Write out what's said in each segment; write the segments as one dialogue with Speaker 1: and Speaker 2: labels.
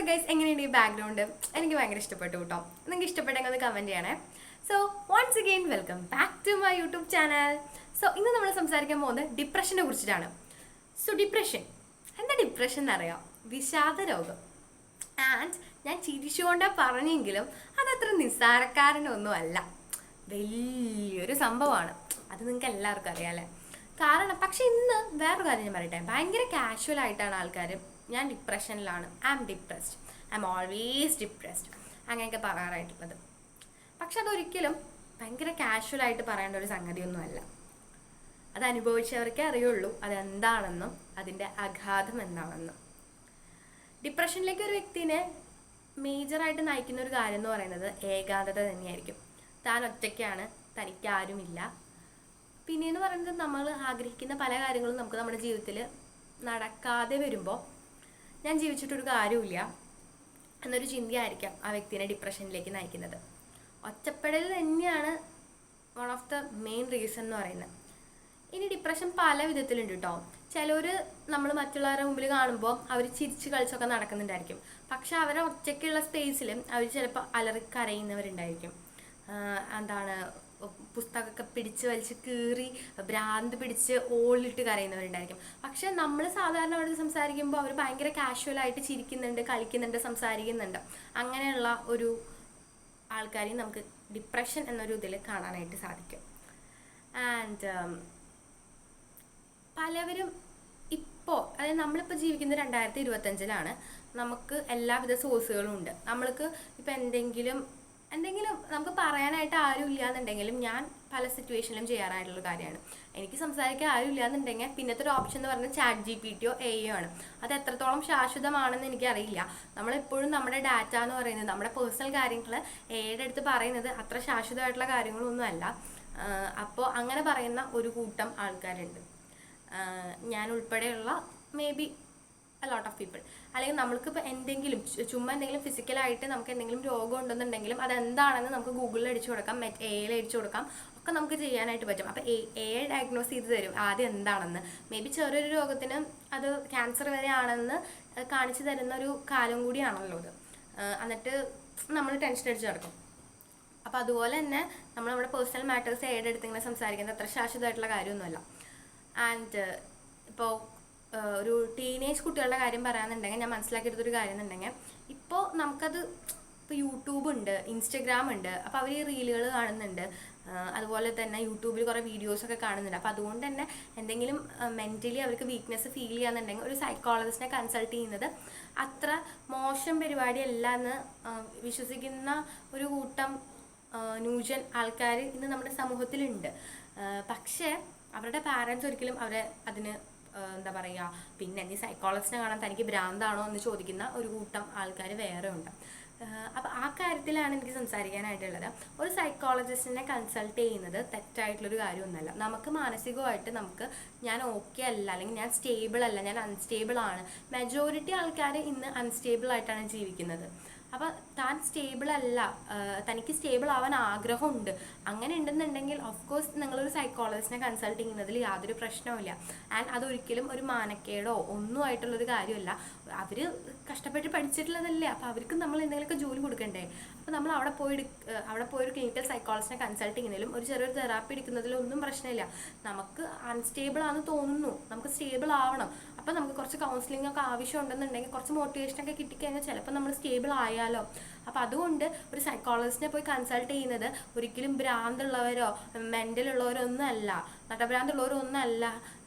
Speaker 1: Guys, എങ്ങനെയുണ്ട് ഈ background? എനിക്ക് ഭയങ്കര ഇഷ്ടപ്പെട്ടു കേട്ടോ. നിങ്ങൾക്ക് ഇഷ്ടപ്പെട്ടെങ്കിൽ ഒന്ന് കമൻറ്റ് ചെയ്യണേ. So once again welcome back to my YouTube channel. So ഇന്ന് നമ്മൾ സംസാരിക്കാൻ പോകുന്നത് ഡിപ്രഷനെ കുറിച്ചിട്ടാണ്. സോ ഡിപ്രഷൻ എന്താ? ഡിപ്രഷൻ എന്നറിയാം, വിഷാദ രോഗം. ആൻഡ് ഞാൻ ചിരിച്ചുകൊണ്ടാണ് പറഞ്ഞെങ്കിലും അതത്ര നിസ്സാരക്കാരനൊന്നും അല്ല, വലിയൊരു സംഭവമാണ്. അത് നിങ്ങൾക്ക് എല്ലാവർക്കും അറിയാമല്ലേ. കാരണം പക്ഷെ ഇന്ന് വേറൊരു കാര്യം ഞാൻ പറയട്ടെ, ഭയങ്കര കാഷ്വൽ ആയിട്ടാണ് ആൾക്കാർ ഞാൻ ഡിപ്രഷനിലാണ്, I am depressed, I am always depressed അങ്ങനെയൊക്കെ പറയാറായിട്ടുള്ളത്. പക്ഷെ അതൊരിക്കലും ഭയങ്കര കാഷ്വലായിട്ട് പറയേണ്ട ഒരു സംഗതിയൊന്നുമല്ല. അത് അനുഭവിച്ചവർക്കേ അറിയുള്ളൂ അതെന്താണെന്നും അതിൻ്റെ ആഘാതം എന്താണെന്നും. ഡിപ്രഷനിലേക്ക് ഒരു വ്യക്തിനെ മേജറായിട്ട് നയിക്കുന്ന ഒരു കാര്യം എന്ന് പറയുന്നത് ഏകാന്തത തന്നെയായിരിക്കും. താൻ ഒറ്റയ്ക്കാണ്, തനിക്ക് ആരുമില്ല. പിന്നെയെന്ന് പറയുന്നത് നമ്മൾ ആഗ്രഹിക്കുന്ന പല കാര്യങ്ങളും നമുക്ക് നമ്മുടെ ജീവിതത്തിൽ നടക്കാതെ വരുമ്പോൾ ഞാൻ ജീവിച്ചിട്ടൊരു കാര്യമില്ല എന്നൊരു ചിന്തയായിരിക്കാം ആ വ്യക്തിനെ ഡിപ്രഷനിലേക്ക് നയിക്കുന്നത്. ഒറ്റപ്പെടൽ തന്നെയാണ് one of the main reason എന്ന് പറയുന്നത്. ഇനി ഡിപ്രഷൻ പല വിധത്തിലുണ്ട് കേട്ടോ. ചിലർ നമ്മൾ മറ്റുള്ളവരുടെ മുമ്പിൽ കാണുമ്പോൾ അവർ ചിരിച്ച് കളിച്ചൊക്കെ നടക്കുന്നുണ്ടായിരിക്കും. പക്ഷെ അവരെ ഒറ്റയ്ക്കുള്ള സ്പേസിലും അവർ ചിലപ്പോൾ അലറിക്കരയുന്നവരുണ്ടായിരിക്കും. എന്താണ്, പുസ്തകമൊക്കെ പിടിച്ച് വലിച്ച് കീറി ഭ്രാന്ത് പിടിച്ച് ഓളിട്ട് കരയുന്നവരുണ്ടായിരിക്കും. പക്ഷെ നമ്മൾ സാധാരണ അവിടെ സംസാരിക്കുമ്പോൾ അവർ ഭയങ്കര കാഷ്വലായിട്ട് ചിരിക്കുന്നുണ്ട്, കളിക്കുന്നുണ്ട്, സംസാരിക്കുന്നുണ്ട്. അങ്ങനെയുള്ള ഒരു ആൾക്കാരെയും നമുക്ക് ഡിപ്രഷൻ എന്നൊരു ഇതിൽ കാണാനായിട്ട് സാധിക്കും. ആൻഡ് പലവരും ഇപ്പോൾ, അതായത് നമ്മളിപ്പോൾ ജീവിക്കുന്നത് 2025-ലാണ്. നമുക്ക് എല്ലാവിധ സോഴ്സുകളും ഉണ്ട്. നമ്മൾക്ക് ഇപ്പോൾ എന്തെങ്കിലും നമുക്ക് പറയാനായിട്ട് ആരും ഇല്ലാന്നുണ്ടെങ്കിലും ഞാൻ പല സിറ്റുവേഷനിലും ചെയ്യാറായിട്ടുള്ള കാര്യമാണ്. എനിക്ക് സംസാരിക്കാൻ ആരും ഇല്ലാന്നുണ്ടെങ്കിൽ പിന്നത്തെ ഒരു ഓപ്ഷൻ എന്ന് പറഞ്ഞാൽ ChatGPT AI ആണ്. അത് എത്രത്തോളം ശാശ്വതമാണെന്ന് എനിക്കറിയില്ല. നമ്മളെപ്പോഴും നമ്മുടെ ഡാറ്റ എന്ന് പറയുന്നത്, നമ്മുടെ പേഴ്സണൽ കാര്യങ്ങൾ AIയുടെ അടുത്ത് പറയുന്നത് അത്ര ശാശ്വതമായിട്ടുള്ള കാര്യങ്ങളൊന്നും അല്ല. അപ്പോൾ അങ്ങനെ പറയുന്ന ഒരു കൂട്ടം ആൾക്കാരുണ്ട്, ഞാൻ ഉൾപ്പെടെയുള്ള may be a lot of people. അല്ലെങ്കിൽ നമ്മൾക്കിപ്പോൾ എന്തെങ്കിലും ചുമ്മാ എന്തെങ്കിലും ഫിസിക്കലായിട്ട് നമുക്ക് എന്തെങ്കിലും രോഗം ഉണ്ടെന്നുണ്ടെങ്കിലും അതെന്താണെന്ന് നമുക്ക് ഗൂഗിളിൽ അടിച്ചു കൊടുക്കാം, AIയിൽ അടിച്ചു കൊടുക്കാം, ഒക്കെ നമുക്ക് ചെയ്യാനായിട്ട് പറ്റും. അപ്പോൾ AI ഡയഗ്നോസ് ചെയ്ത് തരും ആദ്യം എന്താണെന്ന്. മേ ബി ചെറിയൊരു രോഗത്തിന് അത് ക്യാൻസർ വരെ ആണെന്ന് കാണിച്ചു തരുന്ന ഒരു കാലം കൂടിയാണല്ലോ ഇത്. എന്നിട്ട് നമ്മൾ ടെൻഷൻ അടിച്ച് നടക്കും. അപ്പോൾ അതുപോലെ തന്നെ നമ്മൾ നമ്മുടെ പേഴ്സണൽ മാറ്റേഴ്സ് AIയുടെ അടുത്ത് ഇങ്ങനെ സംസാരിക്കുന്നത് അത്ര ശാശ്വതമായിട്ടുള്ള കാര്യമൊന്നുമല്ല. ആൻഡ് ഇപ്പോൾ ഒരു ടീനേജ് കുട്ടികളുടെ കാര്യം പറയാന്നുണ്ടെങ്കിൽ ഞാൻ മനസ്സിലാക്കിയെടുത്തൊരു കാര്യം എന്നുണ്ടെങ്കിൽ, ഇപ്പോൾ നമുക്കത് ഇപ്പോൾ യൂട്യൂബ് ഉണ്ട്, ഇൻസ്റ്റഗ്രാം ഉണ്ട്. അപ്പോൾ അവർ ഈ റീലുകൾ കാണുന്നുണ്ട്, അതുപോലെ തന്നെ യൂട്യൂബിൽ കുറേ വീഡിയോസൊക്കെ കാണുന്നുണ്ട്. അപ്പോൾ അതുകൊണ്ട് തന്നെ എന്തെങ്കിലും മെൻ്റലി അവർക്ക് വീക്ക്നെസ് ഫീൽ ചെയ്യാന്നുണ്ടെങ്കിൽ ഒരു സൈക്കോളജിസ്റ്റിനെ കൺസൾട്ട് ചെയ്യുന്നത് അത്ര മോശം പരിപാടിയല്ല എന്ന് വിശ്വസിക്കുന്ന ഒരു കൂട്ടം ന്യൂജൻ ആൾക്കാർ ഇന്ന് നമ്മുടെ സമൂഹത്തിലുണ്ട്. പക്ഷേ അവരുടെ പാരൻസ് ഒരിക്കലും അവരെ അതിന് എന്താ പറയുക, പിന്നെ നീ സൈക്കോളജിസ്റ്റിനെ കാണാൻ തനിക്ക് ഭ്രാന്താണോ എന്ന് ചോദിക്കുന്ന ഒരു കൂട്ടം ആൾക്കാർ വേറെ ഉണ്ട്. അപ്പോൾ ആ കാര്യത്തിലാണ് എനിക്ക് സംസാരിക്കാനായിട്ടുള്ളത്. ഒരു സൈക്കോളജിസ്റ്റിനെ കൺസൾട്ട് ചെയ്യുന്നത് തെറ്റായിട്ടുള്ളൊരു കാര്യമൊന്നുമല്ല. നമുക്ക് മാനസികമായിട്ട് ഞാൻ ഓക്കെ അല്ല, അല്ലെങ്കിൽ ഞാൻ സ്റ്റേബിൾ അല്ല, ഞാൻ അൺസ്റ്റേബിൾ ആണ്. മെജോറിറ്റി ആൾക്കാർ ഇന്ന് അൺസ്റ്റേബിൾ ആയിട്ടാണ് ജീവിക്കുന്നത്. അപ്പോൾ താൻ സ്റ്റേബിൾ അല്ല, തനിക്ക് സ്റ്റേബിൾ ആവാൻ ആഗ്രഹമുണ്ട്, അങ്ങനെ ഉണ്ടെന്നുണ്ടെങ്കിൽ ഓഫ്കോഴ്സ് നിങ്ങളൊരു സൈക്കോളജിസ്റ്റിനെ കൺസൾട്ട് ചെയ്യുന്നതിൽ യാതൊരു പ്രശ്നവുമില്ല. ആൻഡ് അതൊരിക്കലും ഒരു മാനക്കേടോ ഒന്നും ആയിട്ടുള്ളൊരു കാര്യമല്ല. അവർ കഷ്ടപ്പെട്ട് പഠിച്ചിട്ടുള്ളതല്ലേ, അപ്പോൾ അവർക്ക് നമ്മൾ എന്തെങ്കിലുമൊക്കെ ജോലി കൊടുക്കണ്ടേ. അപ്പോൾ നമ്മൾ അവിടെ പോയി ഒരു ക്ലിനിക്കൽ സൈക്കോളജിസ്റ്റിനെ കൺസൾട്ട് ചെയ്യുന്നതിലും ഒരു ചെറിയൊരു തെറാപ്പി എടുക്കുന്നതിലും ഒന്നും പ്രശ്നമില്ല. നമുക്ക് അൺസ്റ്റേബിൾ ആണെന്ന് തോന്നുന്നു, നമുക്ക് സ്റ്റേബിൾ ആവണം. അപ്പോൾ നമുക്ക് കുറച്ച് കൗൺസിലിംഗ് ഒക്കെ ആവശ്യമുണ്ടെന്നുണ്ടെങ്കിൽ, കുറച്ച് മോട്ടിവേഷനൊക്കെ കിട്ടിക്കഴിഞ്ഞാൽ ചിലപ്പോൾ നമ്മൾ സ്റ്റേബിൾ ആയാലോ. അപ്പോൾ അതുകൊണ്ട് ഒരു സൈക്കോളജിസ്റ്റിനെ പോയി കൺസൾട്ട് ചെയ്യുന്നത് ഒരിക്കലും ഭ്രാന്തുള്ളവരോ മെൻ്റലുള്ളവരോ ഒന്നും അല്ല, നട്ടഭ്രാന്തുള്ളവരോ ഒന്നും അല്ല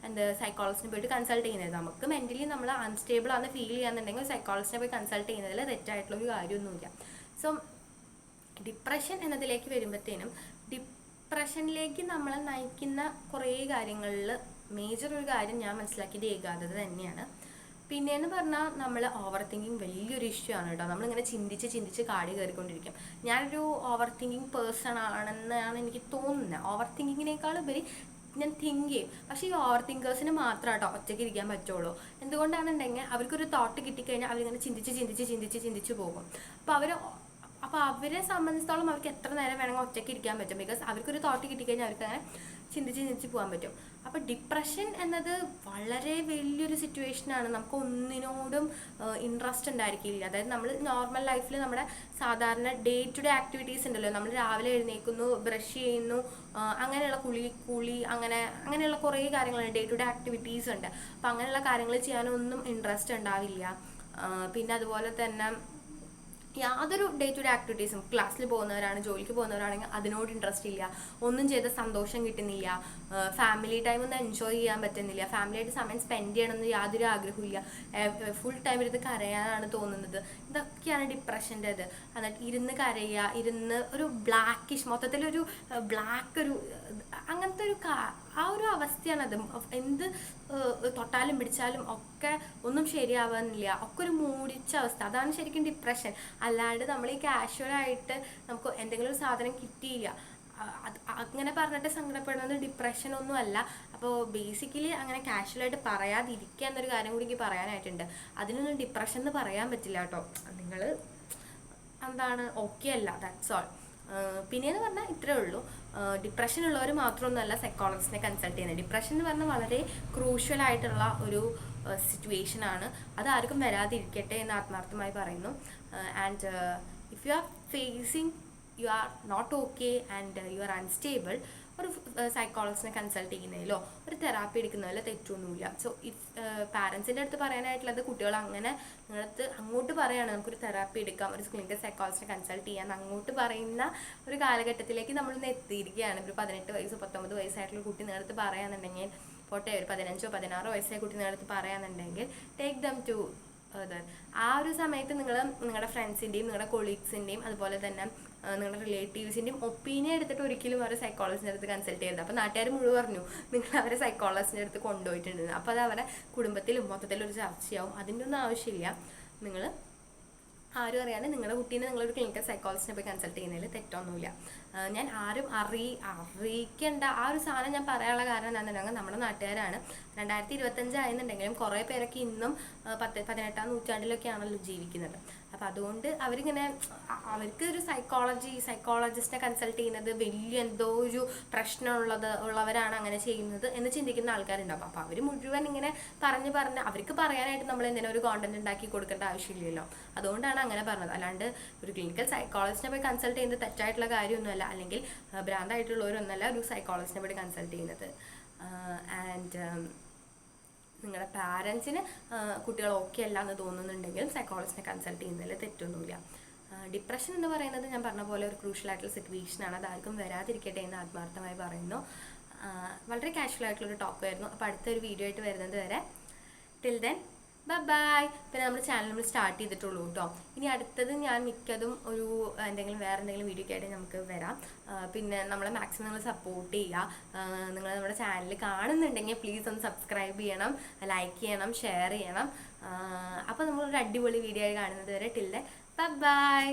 Speaker 1: സൈക്കോളജിസ്റ്റിനെ പോയിട്ട് കൺസൾട്ട് ചെയ്യുന്നത്. നമുക്ക് മെൻ്റലി നമ്മൾ അൺസ്റ്റേബിൾ ആണെന്ന് ഫീൽ ചെയ്യാന്നുണ്ടെങ്കിൽ സൈക്കോളജിസ്റ്റിനെ പോയി കൺസൾട്ട് ചെയ്യുന്നതിൽ തെറ്റായിട്ടുള്ളൊരു കാര്യമൊന്നുമില്ല. സോ ഡിപ്രഷൻ എന്നതിലേക്ക് വരുമ്പോഴത്തേനും, ഡിപ്രഷനിലേക്ക് നമ്മളെ നയിക്കുന്ന കുറേ കാര്യങ്ങളിൽ മേജർ ഒരു കാര്യം ഞാൻ മനസ്സിലാക്കിയത് ഏകാന്തത തന്നെയാണ്. പിന്നെയെന്ന് പറഞ്ഞാൽ നമ്മൾ ഓവർ തിങ്കിങ് വലിയൊരു ഇഷ്യൂ ആണ് കേട്ടോ. നമ്മളിങ്ങനെ ചിന്തിച്ച് കാടി കയറിക്കൊണ്ടിരിക്കും. ഞാനൊരു ഓവർ തിങ്കിങ് പേഴ്സൺ ആണെന്നാണ് എനിക്ക് തോന്നുന്നത്. ഓവർ തിങ്കിങ്ങിനേക്കാൾ ഉപരി ഞാൻ തിങ്ക് ചെയ്യും. പക്ഷേ ഈ ഓവർ തിങ്കേഴ്സിന് മാത്രം കേട്ടോ ഒറ്റയ്ക്ക് ഇരിക്കാൻ പറ്റുള്ളൂ. എന്തുകൊണ്ടാണെന്നുണ്ടെങ്കിൽ അവർക്കൊരു തോട്ട് കിട്ടിക്കഴിഞ്ഞാൽ അവരിങ്ങനെ ചിന്തിച്ച് പോകും. അപ്പോൾ അവരെ സംബന്ധിച്ചിടത്തോളം അവർക്ക് എത്ര നേരം വേണമെങ്കിൽ ഒറ്റയ്ക്ക് ഇരിക്കാൻ പറ്റും. ബിക്കോസ് അവർക്കൊരു തോട്ട് കിട്ടിക്കഴിഞ്ഞാൽ അവർക്ക് അങ്ങനെ ചിന്തിച്ച് പോകാൻ പറ്റും. അപ്പോൾ ഡിപ്രഷൻ എന്നത് വളരെ വലിയൊരു സിറ്റുവേഷനാണ്. നമുക്ക് ഒന്നിനോടും ഇൻട്രസ്റ്റ് ഉണ്ടായിരിക്കില്ല. അതായത് നമ്മൾ നോർമൽ ലൈഫിൽ നമ്മുടെ സാധാരണ ഡേ ടു ഡേ ആക്ടിവിറ്റീസ് ഉണ്ടല്ലോ, നമ്മൾ രാവിലെ എഴുന്നേൽക്കുന്നു, ബ്രഷ് ചെയ്യുന്നു, അങ്ങനെയുള്ള കുളി അങ്ങനെയുള്ള കുറേ കാര്യങ്ങളുണ്ട്, ഡേ ടു ഡേ ആക്ടിവിറ്റീസ് ഉണ്ട്. അപ്പം അങ്ങനെയുള്ള കാര്യങ്ങൾ ചെയ്യാനൊന്നും ഇൻട്രസ്റ്റ് ഉണ്ടാവില്ല. പിന്നെ അതുപോലെ തന്നെ യാതൊരു ഡേ ടു ഡേ ആക്ടിവിറ്റീസും, ക്ലാസ്സിൽ പോകുന്നവരാണ്, ജോലിക്ക് പോകുന്നവരാണെങ്കിൽ അതിനോട് ഇൻട്രസ്റ്റ് ഇല്ല, ഒന്നും ചെയ്ത സന്തോഷം കിട്ടുന്നില്ല, ഫാമിലി ടൈം ഒന്നും എൻജോയ് ചെയ്യാൻ പറ്റുന്നില്ല, ഫാമിലിയായിട്ട് സമയം സ്പെൻഡ് ചെയ്യണമെന്ന് യാതൊരു ആഗ്രഹമില്ല, ഫുൾ ടൈം ഇരുന്ന് കരയാനാണ് തോന്നുന്നത്. ഇതൊക്കെയാണ് ഡിപ്രഷൻ്റെ ഇത്. എന്നിട്ട് ഇരുന്ന് കരയുക, ഇരുന്ന് ഒരു ബ്ലാക്കിഷ്, മൊത്തത്തിലൊരു ബ്ലാക്ക് ഒരു അങ്ങനത്തെ ആ ഒരു അവസ്ഥയാണത്. എന്ത് തൊട്ടാലും പിടിച്ചാലും ഒക്കെ ഒന്നും ശരിയാവാനില്ല, ഒക്കെ ഒരു മൂടിച്ച അവസ്ഥ. അതാണ് ശരിക്കും ഡിപ്രഷൻ. അല്ലാണ്ട് നമ്മൾ ഈ കാഷ്വലായിട്ട് നമുക്ക് എന്തെങ്കിലും ഒരു സാധനം കിട്ടിയില്ല അങ്ങനെ പറഞ്ഞിട്ട് സങ്കടപ്പെടുന്നത് ഡിപ്രഷൻ ഒന്നും അല്ല. അപ്പോൾ ബേസിക്കലി അങ്ങനെ കാഷ്വലായിട്ട് പറയാതിരിക്കുക എന്നൊരു കാര്യം കൂടി എനിക്ക് പറയാനായിട്ടുണ്ട്. അതിനൊന്നും ഡിപ്രഷൻ എന്ന് പറയാൻ പറ്റില്ല കേട്ടോ. നിങ്ങൾ എന്താണ് ഓക്കെ അല്ല, ദാറ്റ്സ് ഓൾ. പിന്നെയെന്ന് പറഞ്ഞാൽ ഇത്രേ ഉള്ളൂ. ഡിപ്രഷൻ ഉള്ളവർ മാത്രമൊന്നുമല്ല സൈക്കോളജിസ്റ്റിനെ കൺസൾട്ട് ചെയ്യുന്നത്. ഡിപ്രഷൻ എന്ന് പറഞ്ഞാൽ വളരെ ക്രൂഷ്യൽ ആയിട്ടുള്ള ഒരു സിറ്റുവേഷനാണ്. അതാർക്കും വരാതിരിക്കട്ടെ എന്ന് ആത്മാർത്ഥമായി പറയുന്നു. And if you are facing you are not okay and you are unstable, ഒരു സൈക്കോളജിസ്റ്റിനെ കൺസൾട്ട് ചെയ്യുന്നതിലോ ഒരു തെറാപ്പി എടുക്കുന്നതിലോ തെറ്റൊന്നുമില്ല. സോ ഇഫ് പാരൻസിൻ്റെ അടുത്ത് പറയാനായിട്ടുള്ളത്, കുട്ടികൾ അങ്ങനെ നിങ്ങളടുത്ത് അങ്ങോട്ട് പറയുകയാണ് നമുക്കൊരു തെറാപ്പി എടുക്കാം, ഒരു ക്ലിനിക്കൽ സൈക്കോളജിസ്റ്റിനെ കൺസൾട്ട് ചെയ്യാൻ അങ്ങോട്ട് പറയുന്ന ഒരു കാലഘട്ടത്തിലേക്ക് നമ്മളിന്ന് എത്തിയിരിക്കുകയാണ്. ഒരു 18 വയസ്സ് 19 വയസ്സായിട്ടുള്ള കുട്ടി നിങ്ങളടുത്ത് പറയാന്നുണ്ടെങ്കിൽ, പോട്ടെ ഒരു 15 16 വയസ്സായ കുട്ടി നിങ്ങളടുത്ത് പറയാന്നുണ്ടെങ്കിൽ, ടേക്ക് ദം ടു ആ ഒരു സമയത്ത് നിങ്ങൾ നിങ്ങളുടെ ഫ്രണ്ട്സിൻ്റെയും നിങ്ങളുടെ കൊളീഗ്സിൻ്റെയും അതുപോലെ തന്നെ നിങ്ങളുടെ റിലേറ്റീവ്സിൻ്റെയും ഒപ്പീനിയൻ എടുത്തിട്ട് ഒരിക്കലും അവരെ സൈക്കോളജിസ്റ്റിൻ്റെ അടുത്ത് കൺസൾട്ട് ചെയ്യരുത്. അപ്പോൾ നാട്ടുകാർ മുഴുവൻ പറഞ്ഞു നിങ്ങൾ അവരെ സൈക്കോളജിസ്റ്റിൻ്റെ അടുത്ത് കൊണ്ടുപോയിട്ടുണ്ട്. അപ്പോൾ അത് അവരുടെ കുടുംബത്തിലും മൊത്തത്തിലൊരു ചർച്ചയാവും. അതിൻ്റെ ഒന്നും ആവശ്യമില്ല. നിങ്ങൾ ആരും അറിയാതെ നിങ്ങളുടെ കുട്ടീനെ നിങ്ങളൊരു ക്ലിനിക്കൽ സൈക്കോളജിസ്റ്റിനെ പോയി കൺസൾട്ട് ചെയ്യുന്നതിൽ തെറ്റൊന്നുമില്ല. ഞാൻ ആരും അറിയിക്കേണ്ട ആ ഒരു സാധനം ഞാൻ പറയാനുള്ള കാരണം എന്താണെന്നുണ്ടെങ്കിൽ, നമ്മുടെ നാട്ടുകാരാണ്. 2025 ആയെന്നുണ്ടെങ്കിലും കുറേ പേരൊക്കെ ഇന്നും 18ാം നൂറ്റാണ്ടിലൊക്കെയാണല്ലോ ജീവിക്കുന്നത്. അപ്പം അതുകൊണ്ട് അവരിങ്ങനെ അവർക്ക് ഒരു സൈക്കോളജിസ്റ്റിനെ കൺസൾട്ട് ചെയ്യുന്നത് വലിയ എന്തോ ഒരു ഉള്ളവരാണ് അങ്ങനെ ചെയ്യുന്നത് എന്ന് ചിന്തിക്കുന്ന ആൾക്കാരുണ്ടാവും. അപ്പോൾ അവർ മുഴുവൻ ഇങ്ങനെ പറഞ്ഞ് അവർക്ക് പറയാനായിട്ട് നമ്മൾ എന്തെങ്കിലും ഒരു കോണ്ടന്റ് ഉണ്ടാക്കി കൊടുക്കേണ്ട ആവശ്യമില്ലല്ലോ. അതുകൊണ്ടാണ് അങ്ങനെ പറഞ്ഞത്. അല്ലാണ്ട് ഒരു ക്ലിനിക്കൽ സൈക്കോളജിസ്റ്റിനെ പോയി കൺസൾട്ട് ചെയ്യുന്നത് തെറ്റായിട്ടുള്ള കാര്യമൊന്നുമല്ല, അല്ലെങ്കിൽ ഭ്രാന്തായിട്ടുള്ളവരൊന്നല്ല ഒരു സൈക്കോളജിസ്റ്റിനെ പോയി കൺസൾട്ട് ചെയ്യുന്നത്. ആൻഡ് നിങ്ങളുടെ പാരൻസിന് കുട്ടികൾ ഓക്കെ അല്ല എന്ന് തോന്നുന്നുണ്ടെങ്കിലും സൈക്കോളജിസ്റ്റിനെ കൺസൾട്ട് ചെയ്യുന്നതിൽ തെറ്റൊന്നുമില്ല. ഡിപ്രഷൻ എന്ന് പറയുന്നത് ഞാൻ പറഞ്ഞ പോലെ ഒരു ക്രൂഷ്യലായിട്ടുള്ള സിറ്റുവേഷനാണ്. അതാർക്കും വരാതിരിക്കട്ടെ എന്ന് ആത്മാർത്ഥമായി പറയുന്നു. വളരെ കാഷ്വൽ ആയിട്ടുള്ളൊരു ടോക്ക് ആയിരുന്നു. അപ്പോൾ അടുത്തൊരു വീഡിയോ ആയിട്ട് വരുന്നത് വരെ ടിൽ ദെൻ ബൈ. പിന്നെ നമ്മുടെ ചാനൽ നമ്മൾ സ്റ്റാർട്ട് ചെയ്തിട്ടുള്ളൂ കേട്ടോ. ഇനി അടുത്തത് ഞാൻ മിക്കതും ഒരു വേറെ എന്തെങ്കിലും വീഡിയോ ഒക്കെ ആയിട്ട് നമുക്ക് വരാം. പിന്നെ നമ്മളെ മാക്സിമം നിങ്ങൾ സപ്പോർട്ട് ചെയ്യുക. നിങ്ങൾ നമ്മുടെ ചാനൽ കാണുന്നുണ്ടെങ്കിൽ പ്ലീസ് ഒന്ന് സബ്സ്ക്രൈബ് ചെയ്യണം, ലൈക്ക് ചെയ്യണം, ഷെയർ ചെയ്യണം. അപ്പോൾ നമ്മളൊരു അടിപൊളി വീഡിയോ ആയി കാണുന്നത് വരെ ടിൽ ദെൻ ബൈ.